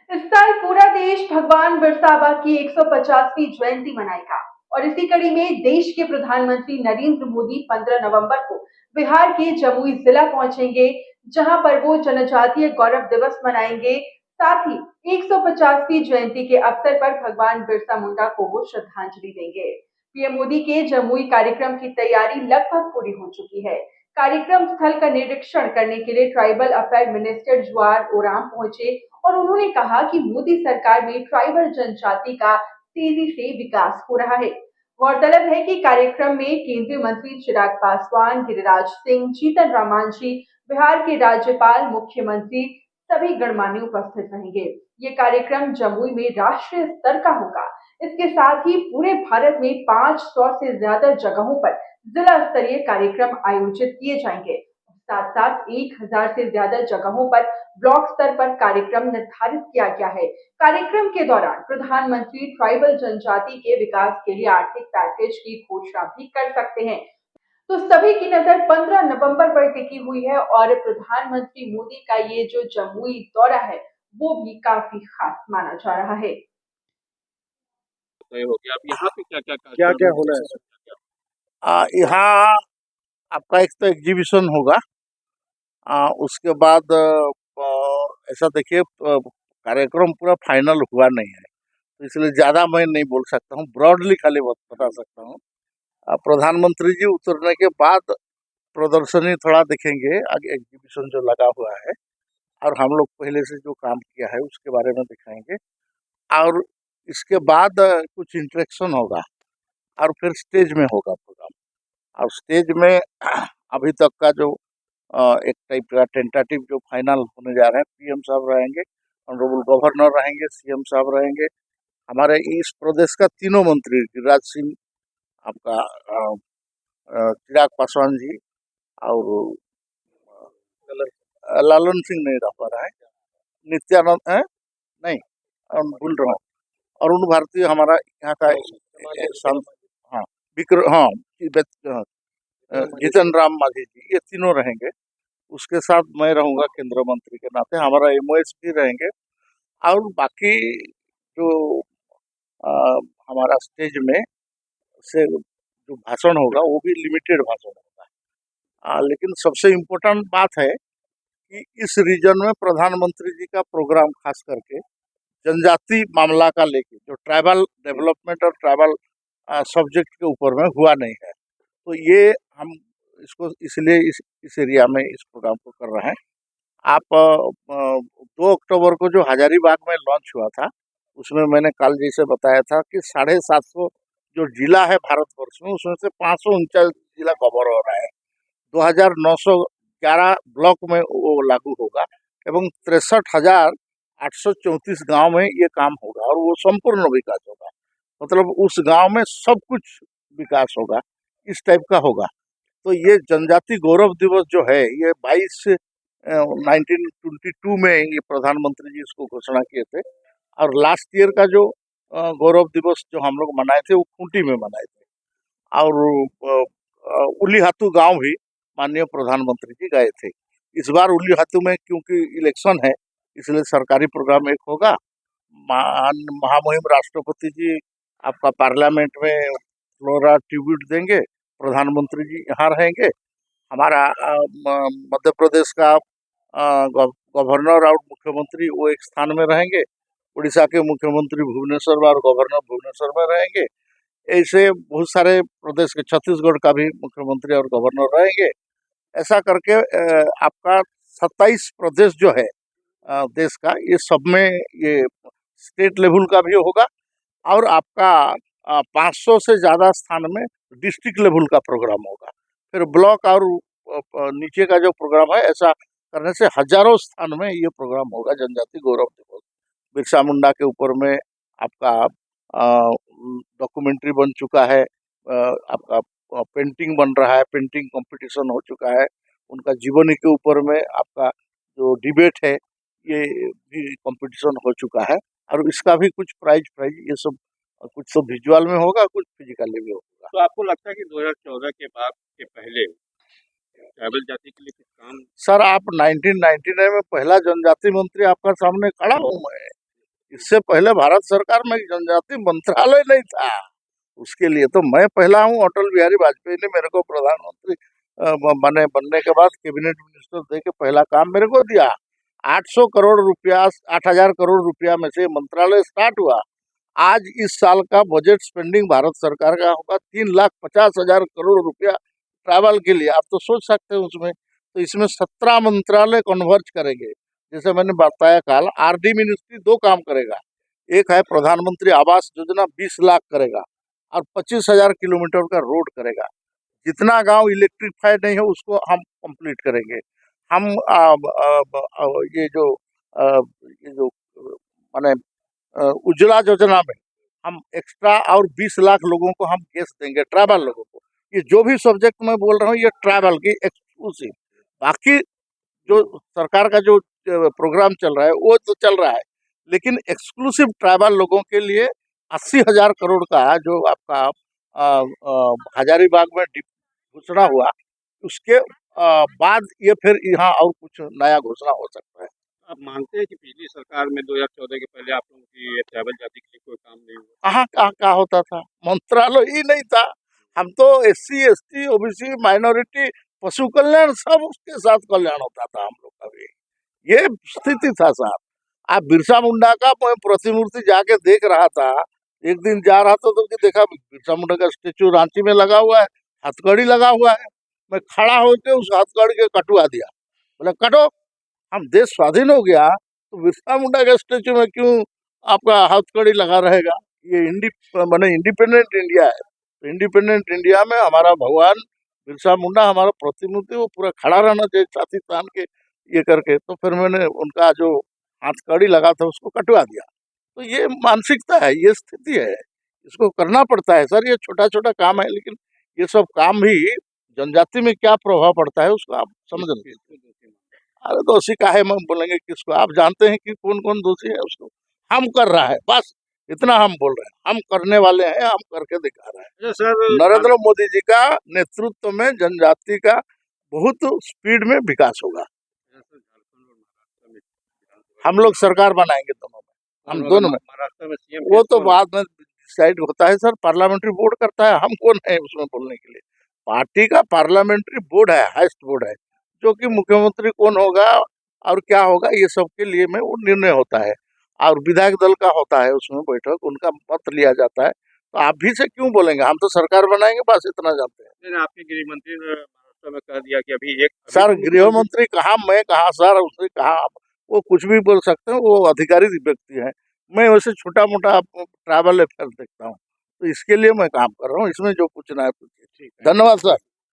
इस साल पूरा देश भगवान बिरसा की 150वीं जयंती मनाएगा और इसी कड़ी में देश के प्रधानमंत्री नरेंद्र मोदी 15 नवंबर को बिहार के जमुई जिला पहुंचेंगे, जहां पर वो जनजातीय गौरव दिवस मनाएंगे। साथ ही 150वीं जयंती के अवसर पर भगवान बिरसा मुंडा को वो श्रद्धांजलि देंगे। पीएम मोदी के जमुई कार्यक्रम की तैयारी लगभग पूरी हो चुकी है। कार्यक्रम स्थल का निरीक्षण करने के लिए ट्राइबल अफेयर मिनिस्टर जुआर ओराम पहुंचे और उन्होंने कहा कि मोदी सरकार में ट्राइबल जनजाति का तेजी से विकास हो रहा है। गौरतलब है कि कार्यक्रम में केंद्रीय मंत्री चिराग पासवान, गिरिराज सिंह, जीतन राम मांझी, बिहार के राज्यपाल, मुख्यमंत्री सभी गणमान्य उपस्थित रहेंगे। ये कार्यक्रम जमुई में राष्ट्रीय स्तर का होगा। इसके साथ ही पूरे भारत में 500 से ज्यादा जगहों पर जिला स्तरीय कार्यक्रम आयोजित किए जाएंगे। साथ साथ 1000 से ज्यादा जगहों पर ब्लॉक स्तर पर कार्यक्रम निर्धारित किया गया है। कार्यक्रम के दौरान प्रधानमंत्री ट्राइबल जनजाति के विकास के लिए आर्थिक पैकेज की घोषणा भी कर सकते हैं। तो सभी की नजर 15 नवंबर पर टिकी हुई है और प्रधानमंत्री मोदी का ये जो जमुई दौरा है वो भी काफी खास माना जा रहा है। तय हो गया। अब यहाँ पे क्या क्या क्या क्या कार्यक्रम होना है? यहाँ आपका एक तो एग्जीबिशन होगा। उसके बाद ऐसा देखिए, कार्यक्रम पूरा फाइनल हुआ नहीं है, तो इसलिए ज़्यादा मैं नहीं बोल सकता हूँ, ब्रॉडली खाली बता सकता हूँ। प्रधानमंत्री जी उतरने के बाद प्रदर्शनी थोड़ा देखेंगे, आगे एग्जीबिशन जो लगा हुआ है, और हम लोग पहले से जो काम किया है उसके बारे में दिखाएंगे। और इसके बाद कुछ इंटरेक्शन होगा और फिर स्टेज में होगा प्रोग्राम। और स्टेज में अभी तक का जो एक टाइप का टेंटेटिव जो फाइनल होने जा रहा है, पीएम साहब रहेंगे, ऑनरेबल गवर्नर रहेंगे, सीएम साहब रहेंगे, हमारे इस प्रदेश का तीनों मंत्री, गिरिराज सिंह, आपका चिराग पासवान जी, और लालन सिंह नहीं रह पा रहा है, नित्यानंद है नहीं, भूल रहा हूँ, अरुण भारती हमारा यहाँ का हाँ, विक्रम, हाँ, जीतन राम मांझी जी, ये तीनों रहेंगे। उसके साथ मैं रहूंगा केंद्रीय मंत्री के नाते, हमारा एमओएस भी रहेंगे। और बाकी जो आ, हमारा स्टेज में से जो भाषण होगा वो भी लिमिटेड भाषण होगा। लेकिन सबसे इम्पोर्टेंट बात है कि इस रीजन में प्रधानमंत्री जी का प्रोग्राम खास करके जनजाति मामला का लेके, जो ट्राइबल डेवलपमेंट और ट्राइबल सब्जेक्ट के ऊपर में हुआ नहीं है, तो ये हम इसको इसलिए इस एरिया में इस प्रोग्राम को कर रहे हैं। आप 2 अक्टूबर को जो हजारीबाग में लॉन्च हुआ था, उसमें मैंने कल जैसे बताया था कि 750 जो जिला है भारतवर्ष में, उसमें से 549 जिला कवर हो रहा है, 2911 ब्लॉक में वो लागू होगा, एवं 63,834 गांव में ये काम होगा, और वो संपूर्ण विकास होगा, मतलब उस गांव में सब कुछ विकास होगा, इस टाइप का होगा। तो ये जनजाति गौरव दिवस जो है, ये 1922 में ये प्रधानमंत्री जी इसको घोषणा किए थे, और लास्ट ईयर का जो गौरव दिवस जो हम लोग मनाए थे वो खूंटी में मनाए थे, और उलीहातू गांव भी माननीय प्रधानमंत्री जी गए थे। इस बार उलीहातू में क्योंकि इलेक्शन है, इसलिए सरकारी प्रोग्राम एक होगा। महामहिम राष्ट्रपति जी आपका पार्लियामेंट में फ्लोरा ट्रिब्यूट देंगे, प्रधानमंत्री जी यहाँ रहेंगे, हमारा मध्य प्रदेश का गवर्नर और मुख्यमंत्री वो एक स्थान में रहेंगे, उड़ीसा के मुख्यमंत्री भुवनेश्वर में और गवर्नर भुवनेश्वर में रहेंगे, ऐसे बहुत सारे प्रदेश के, छत्तीसगढ़ का भी मुख्यमंत्री और गवर्नर रहेंगे। ऐसा करके आपका 27 प्रदेश जो है देश का, ये सब में ये स्टेट लेवल का भी होगा, और आपका 500 से ज़्यादा स्थान में डिस्ट्रिक्ट लेवल का प्रोग्राम होगा। फिर ब्लॉक और नीचे का जो प्रोग्राम है, ऐसा करने से हजारों स्थान में ये प्रोग्राम होगा। जनजाति गौरव दिवस बिरसा मुंडा के ऊपर में आपका डॉक्यूमेंट्री बन चुका है, आपका पेंटिंग बन रहा है, पेंटिंग कंपटीशन हो चुका है, उनका जीवनी के ऊपर में आपका जो डिबेट है ये भी कंपटीशन हो चुका है, और इसका भी कुछ प्राइज ये सब कुछ तो विजुअल में होगा, कुछ फिजिकली भी होगा। तो आपको लगता है कि 2014 के बाद के पहले ट्राइबल जाति के लिए कुछ काम? सर, आप 1999 में पहला जनजाति मंत्री आपका सामने खड़ा हूँ मैं, इससे पहले भारत सरकार में जनजाति मंत्रालय नहीं था। उसके लिए तो मैं पहला हूँ। अटल बिहारी वाजपेयी ने मेरे को प्रधानमंत्री बनने के बाद कैबिनेट मिनिस्टर दे के पहला काम मेरे को दिया। 800 करोड़ रुपया 8000 करोड़ रुपया में से मंत्रालय स्टार्ट हुआ। आज इस साल का बजट स्पेंडिंग भारत सरकार का होगा 3,50,000 करोड़ रुपया ट्रैवल के लिए। आप तो सोच सकते हैं उसमें। तो इसमें 17 मंत्रालय कन्वर्ज करेंगे। जैसे मैंने बताया कल, आरडी मिनिस्ट्री 2 काम करेगा। एक है प्रधानमंत्री आवास योजना 20 लाख करेगा और 25,000 किलोमीटर का रोड करेगा। जितना गांव इलेक्ट्रीफाइड नहीं है उसको हम कंप्लीट करेंगे। हम ये जो माने उज्ज्वला योजना में हम एक्स्ट्रा और 20 लाख लोगों को हम गैस देंगे, ट्राइबल लोगों को। ये जो भी सब्जेक्ट मैं बोल रहा हूँ ये ट्राइबल की एक्सक्लूसिव। बाकी जो सरकार का जो प्रोग्राम चल रहा है वो तो चल रहा है, लेकिन एक्सक्लूसिव ट्राइबल लोगों के लिए 80,000 करोड़ का जो आपका हजारीबाग में घोषणा हुआ, उसके बाद ये फिर यहाँ और कुछ नया घोषणा हो सकता है। आप मानते हैं कि पिछली सरकार में 2014 के पहले आप लोगों की ये ट्राइबल जाति के लिए कोई काम नहीं हुआ? कहाँ कहाँ होता था, मंत्रालय ही नहीं था। हम तो SC ST OBC माइनॉरिटी पशु कल्याण सब उसके साथ कल्याण होता था हम लोग का भी। ये स्थिति था साहब। आप बिरसा मुंडा का मैं प्रतिमूर्ति जाके देख रहा था, एक दिन जा रहा था तो देखा बिरसा मुंडा का स्टेचू रांची में लगा हुआ है, हथकड़ी लगा हुआ है। मैं खड़ा होकर उस हथकड़ी के कटवा दिया, बोले कटो। हम देश स्वाधीन हो गया तो बिरसा मुंडा के स्टेचू में क्यों आपका हथकड़ी लगा रहेगा? ये इंडिपेंडेंट इंडिया है। तो इंडिपेंडेंट इंडिया में हमारा भगवान बिरसा मुंडा हमारा प्रतिमूर्ति वो पूरा खड़ा रहना चाहिए छाती तान के ये करके। तो फिर मैंने उनका जो हथकड़ी लगा था उसको कटवा दिया। तो ये मानसिकता है, ये स्थिति है, इसको करना पड़ता है सर। ये छोटा छोटा काम है, लेकिन ये सब काम भी जनजाति में क्या प्रभाव पड़ता है उसको आप समझ लीजिए। अरे दोषी काहे में बोलेंगे किसको? आप जानते हैं कि कौन कौन दोषी है उसको। हम कर रहा है, बस इतना हम बोल रहे हैं। हम करने वाले हैं, हम करके दिखा रहे हैं। अच्छा सर, नरेंद्र मोदी जी का नेतृत्व में जनजाति का बहुत स्पीड में विकास होगा। झारखंड और महाराष्ट्र में हम लोग सरकार बनाएंगे दोनों में, हम दोनों में। महाराष्ट्र में सीएम वो तो बाद में डिसाइड होता है सर, पार्लियामेंट्री बोर्ड करता है। हम कौन है उसमें बोलने के लिए? पार्टी का पार्लियामेंट्री बोर्ड है, हाईएस्ट बोर्ड है, जो कि मुख्यमंत्री कौन होगा और क्या होगा ये सब के लिए में वो निर्णय होता है। और विधायक दल का होता है उसमें बैठक, उनका मत लिया जाता है। तो आप भी से क्यों बोलेंगे? हम तो सरकार बनाएंगे, बस इतना जानते हैं। मैंने आपके गृह मंत्री ने महाराष्ट्र में कह दिया कि अभी सर गृह मंत्री कहाँ, मैं कहाँ सर, उसने कहा वो कुछ भी बोल सकते हैं, वो अधिकारी व्यक्ति है। मैं वैसे छोटा मोटा ट्रैवल अफेयर देखता हूँ, तो इसके लिए मैं काम कर रहा हूँ। इसमें जो पूछना है पूछिए। ठीक है। धन्यवाद सर।